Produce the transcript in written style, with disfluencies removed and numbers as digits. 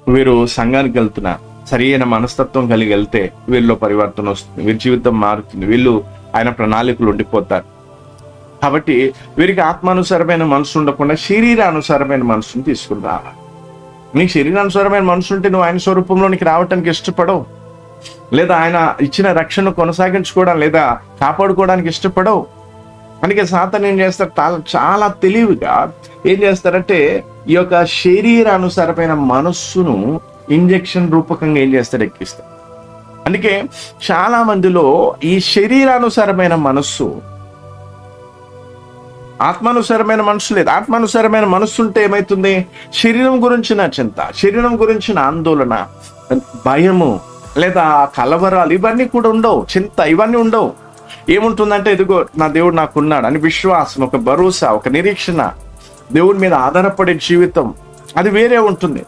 వీరు సంఘానికి వెళ్తున్నా సరి అయిన మనస్తత్వం కలిగి వెళ్తే వీళ్ళలో పరివర్తన వస్తుంది, వీరి జీవితం మారుతుంది, వీళ్ళు ఆయన ప్రణాళికలు ఉండిపోతారు. కాబట్టి వీరికి ఆత్మానుసారమైన మనసు ఉండకుండా శరీరానుసారమైన మనసుని తీసుకుని రావాలి. నీకు శరీరానుసారమైన మనసు ఉంటే నువ్వు ఆయన స్వరూపంలోనికి రావటానికి ఇష్టపడవు, లేదా ఆయన ఇచ్చిన రక్షణ కొనసాగించుకోవడం లేదా కాపాడుకోవడానికి ఇష్టపడవు. అందుకే సాతాను ఏం చేస్తారు, చాలా తెలివిగా ఏం చేస్తారంటే ఈ యొక్క శరీరానుసారమైన మనస్సును ఇంజెక్షన్ రూపకంగా ఏం చేస్తారు, ఎక్కిస్తారు. అందుకే చాలా మందిలో ఈ శరీరానుసారమైన మనస్సు, ఆత్మానుసారమైన మనసు లేదు. ఆత్మానుసారమైన మనస్సు ఉంటే ఏమవుతుంది, శరీరం గురించిన చింత, శరీరం గురించిన ఆందోళన, భయము లేదా కలవరాలు ఇవన్నీ కూడా ఉండవు, చింత ఇవన్నీ ఉండవు. ఏముంటుందంటే ఇదిగో నా దేవుడు నాకున్నాడు అని విశ్వాసం, ఒక భరోసా, ఒక నిరీక్షణ, దేవుడి మీద ఆధారపడే జీవితం అది వేరే ఉంటుంది.